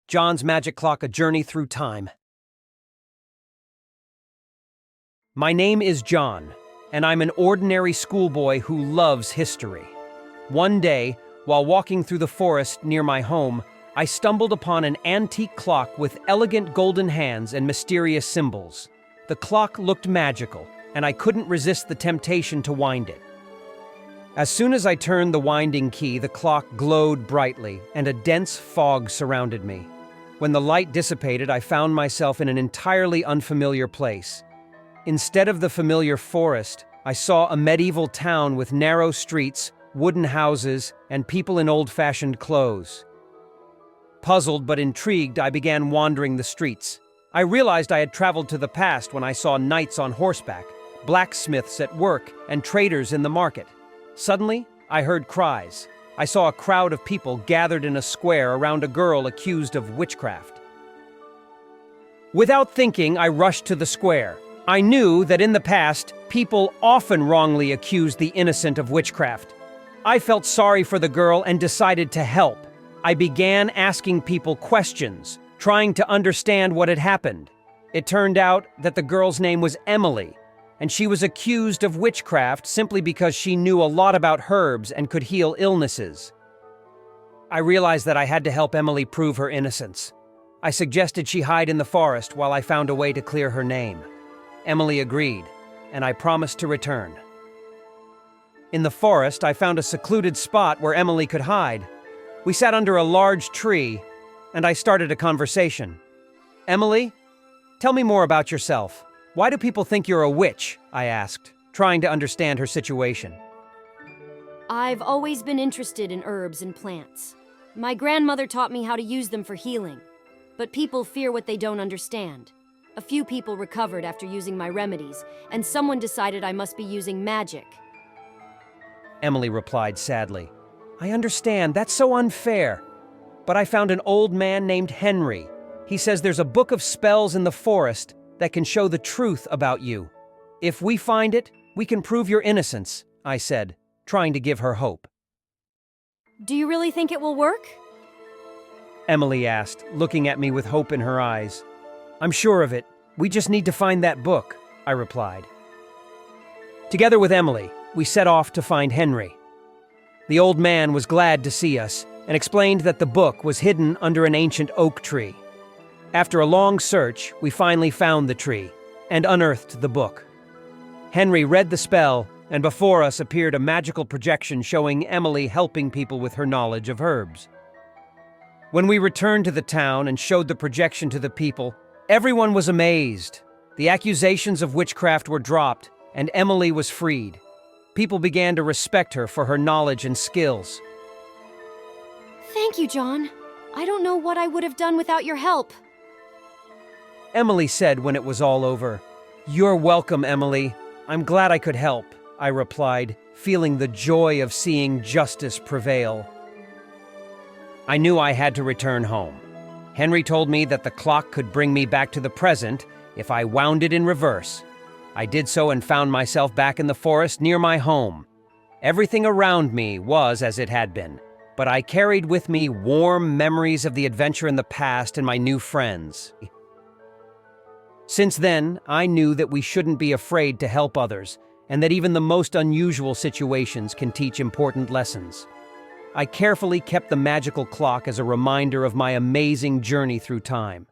John's Magic Clock: A Journey Through Time. My name is John, and I'm an ordinary schoolboy who loves history. One day, while walking through the forest near my home, I stumbled upon an antique clock with elegant golden hands and mysterious symbols. The clock looked magical, and I couldn't resist the temptation to wind it. As soon as I turned the winding key, the clock glowed brightly, and a dense fog surrounded me. When the light dissipated, I found myself in an entirely unfamiliar place. Instead of the familiar forest, I saw a medieval town with narrow streets, wooden houses, and people in old-fashioned clothes. Puzzled but intrigued, I began wandering the streets. I realized I had traveled to the past when I saw knights on horseback, blacksmiths at work, and traders in the market. Suddenly, I heard cries. I saw a crowd of people gathered in a square around a girl accused of witchcraft. Without thinking, I rushed to the square. I knew that in the past, people often wrongly accused the innocent of witchcraft. I felt sorry for the girl and decided to help. I began asking people questions, trying to understand what had happened. It turned out that the girl's name was Emily, and she was accused of witchcraft simply because she knew a lot about herbs and could heal illnesses. I realized that I had to help Emily prove her innocence. I suggested she hide in the forest while I found a way to clear her name. Emily agreed, and I promised to return. In the forest, I found a secluded spot where Emily could hide. We sat under a large tree, and I started a conversation. "Emily, tell me more about yourself. Why do people think you're a witch?" I asked, trying to understand her situation. I've always been interested in herbs and plants. My grandmother taught me how to use them for healing, but people fear what they don't understand. A few people recovered after using my remedies, and someone decided I must be using magic. Emily replied sadly. "I understand, that's so unfair. But I found an old man named Henry. He says there's a book of spells in the forest that can show the truth about you. If we find it, we can prove your innocence," I said, trying to give her hope. Do you really think it will work? Emily asked, looking at me with hope in her eyes. "I'm sure of it. We just need to find that book," I replied. Together with Emily, we set off to find Henry. The old man was glad to see us and explained that the book was hidden under an ancient oak tree. After a long search, we finally found the tree and unearthed the book. Henry read the spell, and before us appeared a magical projection showing Emily helping people with her knowledge of herbs. When we returned to the town and showed the projection to the people, everyone was amazed. The accusations of witchcraft were dropped, and Emily was freed. People began to respect her for her knowledge and skills. Thank you, John. I don't know what I would have done without your help. Emily said when it was all over. "You're welcome, Emily. I'm glad I could help," I replied, feeling the joy of seeing justice prevail. I knew I had to return home. Henry told me that the clock could bring me back to the present if I wound it in reverse. I did so and found myself back in the forest near my home. Everything around me was as it had been, but I carried with me warm memories of the adventure in the past and my new friends. Since then, I knew that we shouldn't be afraid to help others, and that even the most unusual situations can teach important lessons. I carefully kept the magical clock as a reminder of my amazing journey through time.